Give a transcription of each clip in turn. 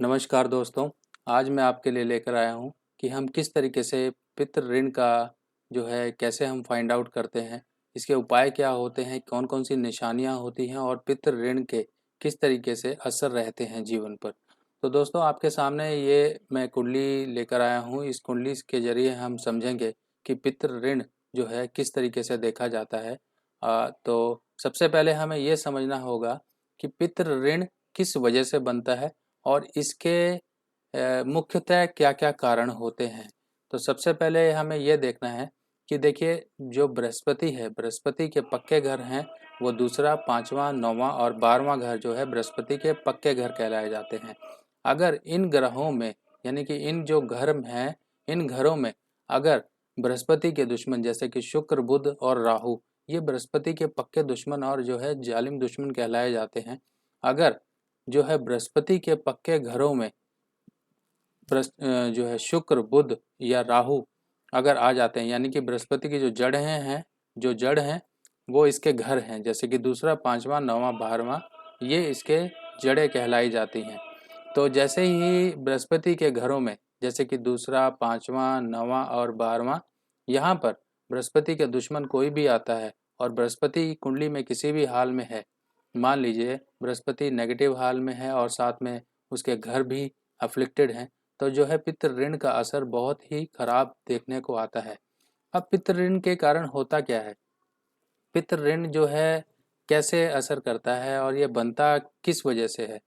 नमस्कार दोस्तों। आज मैं आपके लिए लेकर आया हूँ कि हम किस तरीके से पितृ ऋण का जो है कैसे हम फाइंड आउट करते हैं, इसके उपाय क्या होते हैं, कौन कौन सी निशानियाँ होती हैं और पितृ ऋण के किस तरीके से असर रहते हैं जीवन पर। तो दोस्तों आपके सामने ये मैं कुंडली लेकर आया हूँ। इस कुंडली के ज़रिए हम समझेंगे कि पितृ ऋण जो है किस तरीके से देखा जाता है। तो सबसे पहले हमें ये समझना होगा कि पितृ ऋण किस वजह से बनता है और इसके मुख्यतः क्या-क्या कारण होते हैं। तो सबसे पहले हमें ये देखना है कि देखिए जो बृहस्पति है, बृहस्पति के पक्के घर हैं, वो दूसरा, पाँचवाँ, 9वाँ और 12वाँ घर जो है बृहस्पति के पक्के घर कहलाए जाते हैं। अगर इन ग्रहों में यानी कि इन जो घर हैं, इन घरों में अगर बृहस्पति के दुश्मन जैसे कि शुक्र, बुध और राहु, ये बृहस्पति के पक्के दुश्मन और जो है जालिम दुश्मन कहलाए जाते हैं। अगर जो है बृहस्पति के पक्के घरों में जो है शुक्र, बुध या राहु अगर आ जाते हैं, यानी कि बृहस्पति की जो जड़ हैं वो इसके घर हैं, जैसे कि दूसरा, पाँचवाँ, 9वाँ, 12वाँ, ये इसके जड़ें कहलाई जाती हैं। तो जैसे ही बृहस्पति के घरों में जैसे कि दूसरा, पाँचवाँ, 9वाँ और 12वाँ, यहाँ पर बृहस्पति के दुश्मन कोई भी आता है और बृहस्पति कुंडली में किसी भी हाल में है, मान लीजिए बृहस्पति नेगेटिव हाल में है और साथ में उसके घर भी अफ्लिक्टेड हैं, तो जो है पितृ ऋण का असर बहुत ही खराब देखने को आता है। अब पितृ ऋण के कारण होता क्या है? पितृ ऋण जो है कैसे असर करता है और ये बनता किस वजह से है?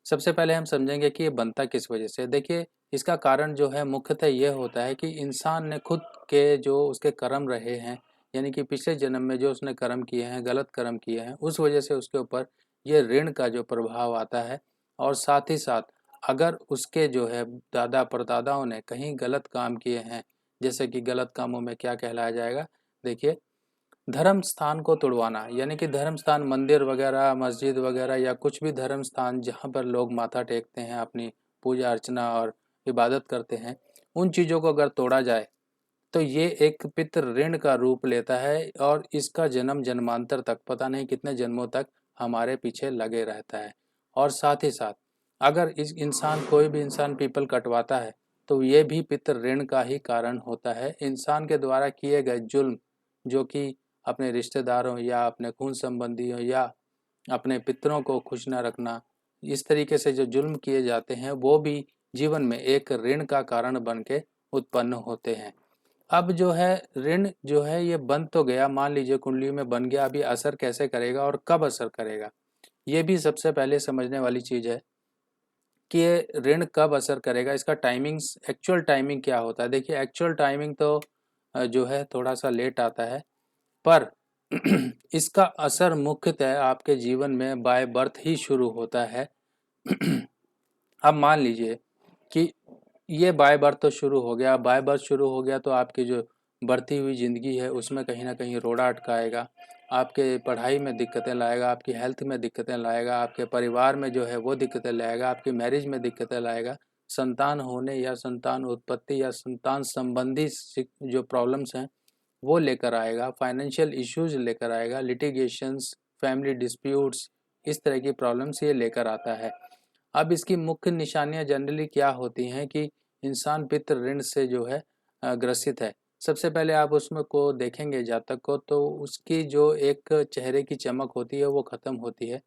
सबसे पहले हम समझेंगे कि ये बनता किस वजह से है। देखिए इसका कारण जो है मुख्यतः ये होता है कि इंसान ने खुद के जो उसके कर्म रहे हैं, यानी कि पिछले जन्म में जो उसने कर्म किए हैं, गलत कर्म किए हैं, उस वजह से उसके ऊपर ये ऋण का जो प्रभाव आता है। और साथ ही साथ अगर उसके जो है दादा परदादाओं ने कहीं गलत काम किए हैं, जैसे कि गलत कामों में क्या कहलाया जाएगा, देखिए धर्म स्थान को तुड़वाना, यानी कि धर्म स्थान मंदिर वगैरह, मस्जिद वगैरह या कुछ भी धर्म स्थान जहाँ पर लोग माथा टेकते हैं, अपनी पूजा अर्चना और इबादत करते हैं, उन चीज़ों को अगर तोड़ा जाए तो ये एक पितृ ऋण का रूप लेता है और इसका जन्म जन्मांतर तक, पता नहीं कितने जन्मों तक हमारे पीछे लगे रहता है। और साथ ही साथ अगर इस इंसान कोई भी इंसान पीपल कटवाता है तो ये भी पितृ ऋण का ही कारण होता है। इंसान के द्वारा किए गए जुल्म, जो कि अपने रिश्तेदारों या अपने खून संबंधियों या अपने पितरों को खुश न रखना, इस तरीके से जो जुल्म किए जाते हैं वो भी जीवन में एक ऋण का कारण बन के उत्पन्न होते हैं। अब जो है ऋण जो है ये बन तो गया, मान लीजिए कुंडली में बन गया, अभी असर कैसे करेगा और कब असर करेगा, ये भी सबसे पहले समझने वाली चीज़ है कि ये ऋण कब असर करेगा। इसका टाइमिंग्स, एक्चुअल टाइमिंग क्या होता है। देखिए एक्चुअल टाइमिंग तो जो है थोड़ा सा लेट आता है, पर इसका असर मुख्यतः आपके जीवन में बाय बर्थ ही शुरू होता है। अब मान लीजिए कि ये बाय बर्थ तो शुरू हो गया, बाय बर्थ शुरू हो गया तो आपकी जो बढ़ती हुई ज़िंदगी है उसमें कहीं ना कहीं रोड़ा अटकाएगा, आपके पढ़ाई में दिक्कतें लाएगा, आपकी हेल्थ में दिक्कतें लाएगा, आपके परिवार में जो है वो दिक्कतें लाएगा, आपकी मैरिज में दिक्कतें लाएगा, संतान होने या संतान उत्पत्ति या संतान संबंधी जो प्रॉब्लम्स हैं वो लेकर आएगा, फाइनेंशियल इश्यूज लेकर आएगा, लिटिगेशंस, फैमिली डिस्प्यूट्स, इस तरह की प्रॉब्लम्स ये लेकर आता है। अब इसकी मुख्य निशानियां जनरली क्या होती हैं कि इंसान पितृ ऋण से जो है ग्रसित है। सबसे पहले आप उसमें को देखेंगे जातक को तो उसकी जो एक चेहरे की चमक होती है वो ख़त्म होती है।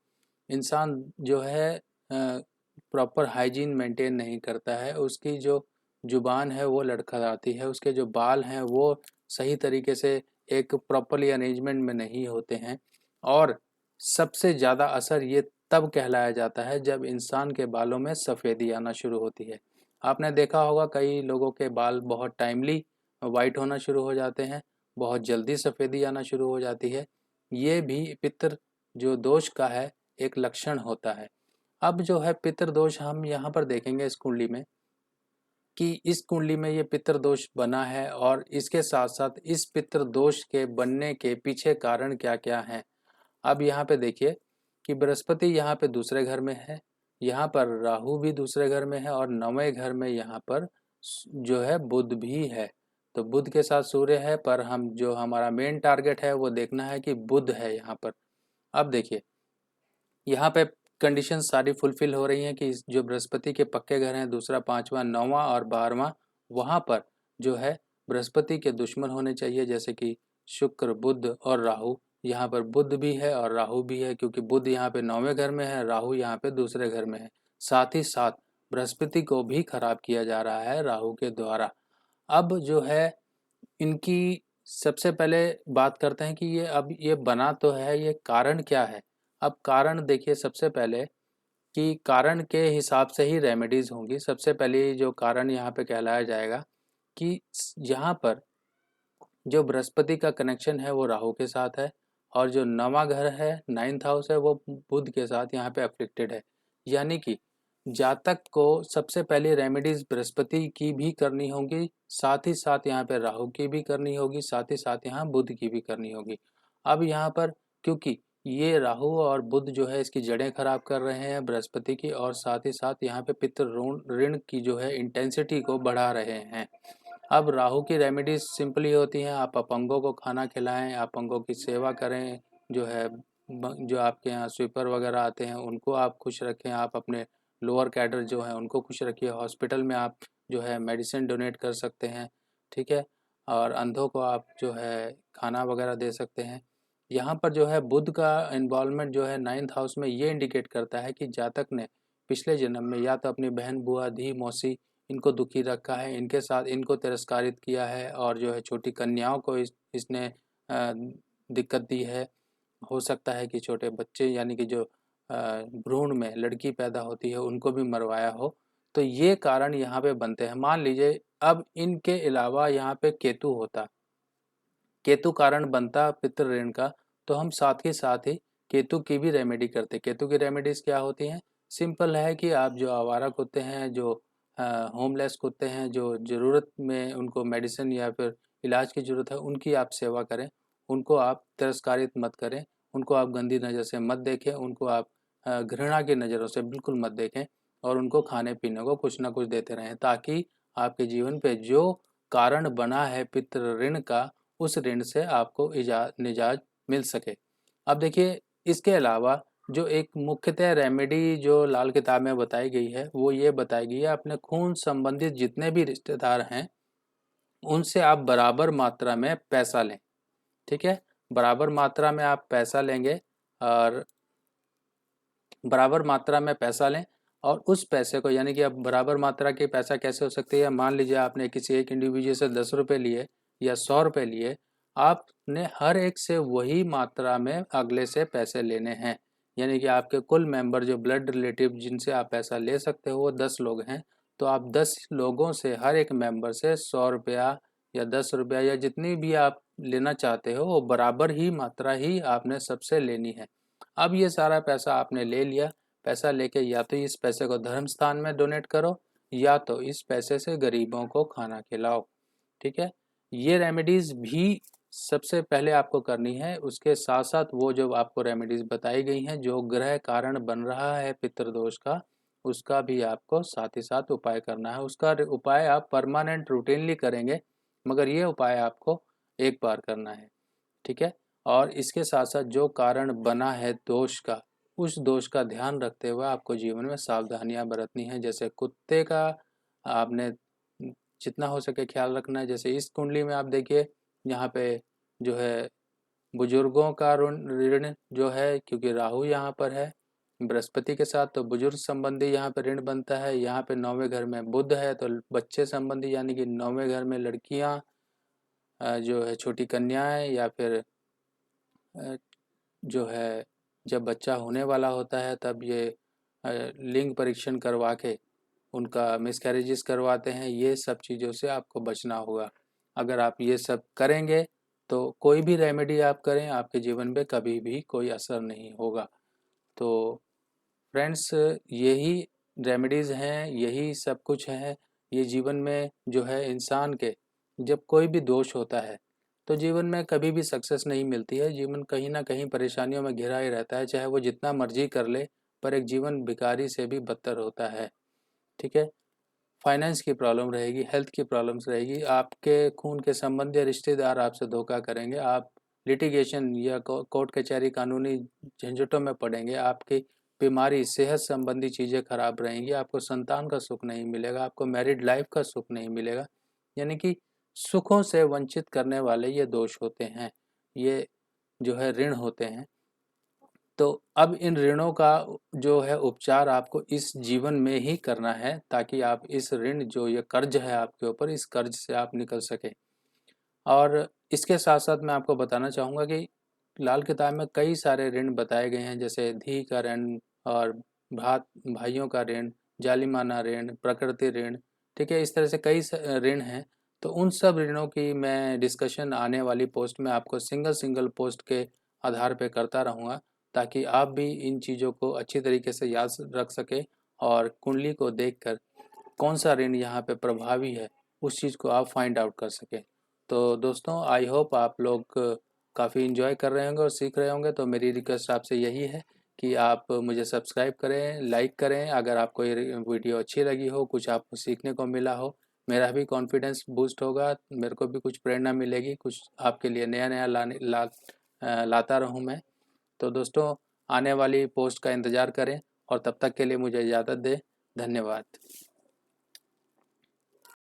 इंसान जो है प्रॉपर हाइजीन मेंटेन नहीं करता है, उसकी जो जुबान है वो लड़खड़ाती है, उसके जो बाल हैं वो सही तरीके से एक प्रॉपरली अरेंजमेंट में नहीं होते हैं। और सबसे ज़्यादा असर ये तब कहलाया जाता है जब इंसान के बालों में सफ़ेदी आना शुरू होती है। आपने देखा होगा कई लोगों के बाल बहुत टाइमली वाइट होना शुरू हो जाते हैं, बहुत जल्दी सफ़ेदी आना शुरू हो जाती है। ये भी पितृ जो दोष का है एक लक्षण होता है। अब जो है पितृ दोष हम यहाँ पर देखेंगे इस कुंडली में कि इस कुंडली में ये पितृ दोष बना है और इसके साथ साथ इस पितृ दोष के बनने के पीछे कारण क्या क्या हैं। अब यहाँ पे देखिए कि बृहस्पति यहाँ पे दूसरे घर में है, यहाँ पर राहु भी दूसरे घर में है और 9वें घर में यहाँ पर जो है बुध भी है। तो बुध के साथ सूर्य है, पर हम जो हमारा मेन टारगेट है वो देखना है कि बुध है यहाँ पर। अब देखिए यहाँ पे कंडीशन सारी फुलफिल हो रही हैं कि जो बृहस्पति के पक्के घर हैं, दूसरा, पांचवा, नौवां और 12वां, वहाँ पर जो है बृहस्पति के दुश्मन होने चाहिए, जैसे कि शुक्र, बुध और राहु। यहाँ पर बुध भी है और राहु भी है, क्योंकि बुध यहाँ पे 9वें घर में है, राहु यहाँ पे दूसरे घर में है। साथ ही साथ बृहस्पति को भी खराब किया जा रहा है राहु के द्वारा। अब जो है इनकी सबसे पहले बात करते हैं कि ये बना तो है, ये कारण क्या है। अब कारण देखिए, सबसे पहले कि कारण के हिसाब से ही रेमेडीज होंगी। सबसे पहले जो कारण यहाँ पे कहलाया जाएगा कि यहाँ पर जो बृहस्पति का कनेक्शन है वो राहु के साथ है, और जो 9वां घर है, 9th हाउस है, वो बुध के साथ यहाँ पे अफ्लिक्टेड है। यानी कि जातक को सबसे पहले रेमेडीज बृहस्पति की भी करनी होगी, साथ ही साथ यहाँ पे राहु की भी करनी होगी, साथ ही साथ यहाँ बुध की भी करनी होगी। अब यहाँ पर क्योंकि ये राहु और बुध जो है इसकी जड़ें खराब कर रहे हैं बृहस्पति की, और साथ ही साथ यहाँ पे पितृ ऋण की जो है इंटेंसिटी को बढ़ा रहे हैं। अब राहु की रेमेडीज सिंपली होती हैं, आप अपंगों को खाना खिलाएं, अपंगों की सेवा करें, जो है जो आपके यहाँ स्वीपर वगैरह आते हैं उनको आप खुश रखें, आप अपने लोअर कैडर जो है उनको खुश रखिए। हॉस्पिटल में आप जो है मेडिसिन डोनेट कर सकते हैं, ठीक है, और अंधों को आप जो है खाना वगैरह दे सकते हैं। यहाँ पर जो है बुध का इन्वॉल्वमेंट जो है 9th हाउस में, ये इंडिकेट करता है कि जातक ने पिछले जन्म में या तो अपनी बहन, बुआ, धी, मौसी, इनको दुखी रखा है, इनके साथ इनको तिरस्कारित किया है, और जो है छोटी कन्याओं को इसने दिक्कत दी है। हो सकता है कि छोटे बच्चे यानी कि जो भ्रूण में लड़की पैदा होती है उनको भी मरवाया हो। तो ये कारण यहाँ पे बनते हैं। मान लीजिए अब इनके अलावा यहाँ पे केतु होता, केतु कारण बनता पितृ ऋण का, तो हम साथ ही केतु की भी रेमेडी करते। केतु की रेमेडीज क्या होती हैं? सिंपल है कि आप जो आवारा कुत्ते हैं, जो होमलेस कुत्ते हैं, जो ज़रूरत में उनको मेडिसिन या फिर इलाज की ज़रूरत है, उनकी आप सेवा करें, उनको आप तिरस्कारित मत करें, उनको आप गंदी नज़र से मत देखें, उनको आप घृणा की नज़रों से बिल्कुल मत देखें, और उनको खाने पीने को कुछ ना कुछ देते रहें, ताकि आपके जीवन पे जो कारण बना है पितृ ऋण का, उस ऋण से आपको निजात मिल सके। अब देखिए, इसके अलावा जो एक मुख्यतः रेमेडी जो लाल किताब में बताई गई है, वो ये बताई गई है, अपने खून संबंधित जितने भी रिश्तेदार हैं उनसे आप बराबर मात्रा में पैसा लें, ठीक है। बराबर मात्रा में आप पैसा लेंगे, और बराबर मात्रा में पैसा लें, और उस पैसे को, यानी कि अब बराबर मात्रा की पैसा कैसे हो सकती है? मान लीजिए आपने किसी एक इंडिविजुअल से 10 रुपये लिए या 100 रुपये लिए, आपने हर एक से वही मात्रा में अगले से पैसे लेने हैं। यानी कि आपके कुल मेंबर जो ब्लड रिलेटिव जिनसे आप पैसा ले सकते हो वो 10 लोग हैं, तो आप 10 लोगों से, हर एक मेंबर से 100 रुपया या 10 रुपया या जितनी भी आप लेना चाहते हो, वो बराबर ही मात्रा ही आपने सबसे लेनी है। अब ये सारा पैसा आपने ले लिया, पैसा लेके या तो इस पैसे को धर्म स्थान में डोनेट करो, या तो इस पैसे से गरीबों को खाना खिलाओ, ठीक है। ये रेमेडीज भी सबसे पहले आपको करनी है। उसके साथ साथ वो जो आपको रेमेडीज बताई गई हैं, जो ग्रह कारण बन रहा है पितृदोष का, उसका भी आपको साथ ही साथ उपाय करना है। उसका उपाय आप परमानेंट रूटीनली करेंगे, मगर ये उपाय आपको एक बार करना है, ठीक है। और इसके साथ साथ जो कारण बना है दोष का, उस दोष का ध्यान रखते हुए आपको जीवन में सावधानियां बरतनी है। जैसे कुत्ते का आपने जितना हो सके ख्याल रखना है। जैसे इस कुंडली में आप देखिए, यहाँ पे जो है बुजुर्गों का ऋण जो है, क्योंकि राहु यहाँ पर है बृहस्पति के साथ, तो बुजुर्ग संबंधी यहाँ पे ऋण बनता है। यहाँ पे 9वें घर में बुध है, तो बच्चे संबंधी, यानी कि 9वें घर में लड़कियाँ जो है, छोटी कन्याएं, या फिर जो है जब बच्चा होने वाला होता है तब ये लिंग परीक्षण करवा के उनका मिसकैरेजेस करवाते हैं। ये सब चीज़ों से आपको बचना होगा। अगर आप ये सब करेंगे तो कोई भी रेमेडी आप करें, आपके जीवन पे कभी भी कोई असर नहीं होगा। तो फ्रेंड्स, यही रेमेडीज़ हैं, यही सब कुछ है। ये जीवन में जो है इंसान के जब कोई भी दोष होता है तो जीवन में कभी भी सक्सेस नहीं मिलती है। जीवन कहीं ना कहीं परेशानियों में घिरा ही रहता है, चाहे वो जितना मर्जी कर ले, पर एक जीवन भिखारी से भी बदतर होता है, ठीक है। फाइनेंस की प्रॉब्लम रहेगी, हेल्थ की प्रॉब्लम्स रहेगी, आपके खून के संबंधी रिश्तेदार आपसे धोखा करेंगे, आप लिटिगेशन या कोर्ट कचहरी कानूनी झंझटों में पड़ेंगे, आपकी बीमारी, सेहत संबंधी चीज़ें खराब रहेंगी, आपको संतान का सुख नहीं मिलेगा, आपको मैरिड लाइफ का सुख नहीं मिलेगा। यानी कि सुखों से वंचित करने वाले ये दोष होते हैं, ये जो है ऋण होते हैं। तो अब इन ऋणों का जो है उपचार आपको इस जीवन में ही करना है, ताकि आप इस ऋण जो ये कर्ज है आपके ऊपर, इस कर्ज से आप निकल सके। और इसके साथ साथ मैं आपको बताना चाहूँगा कि लाल किताब में कई सारे ऋण बताए गए हैं, जैसे धी का ऋण और भाइयों का ऋण, जालिमाना ऋण, प्रकृति ऋण, ठीक है। इस तरह से कई ऋण हैं। तो उन सब ऋणों की मैं डिस्कशन आने वाली पोस्ट में आपको सिंगल सिंगल पोस्ट के आधार पे करता रहूँगा, ताकि आप भी इन चीज़ों को अच्छी तरीके से याद रख सकें और कुंडली को देखकर कौन सा ऋण यहाँ पे प्रभावी है उस चीज़ को आप फाइंड आउट कर सकें। तो दोस्तों, आई होप आप लोग काफ़ी इन्जॉय कर रहे होंगे और सीख रहे होंगे। तो मेरी रिक्वेस्ट आपसे यही है कि आप मुझे सब्सक्राइब करें, लाइक करें। अगर आपको ये वीडियो अच्छी लगी हो, कुछ आपको सीखने को मिला हो, मेरा भी कॉन्फिडेंस बूस्ट होगा, मेरे को भी कुछ प्रेरणा मिलेगी, कुछ आपके लिए नया नया लाता रहूँ मैं। तो दोस्तों, आने वाली पोस्ट का इंतज़ार करें और तब तक के लिए मुझे इजाज़त दें। धन्यवाद।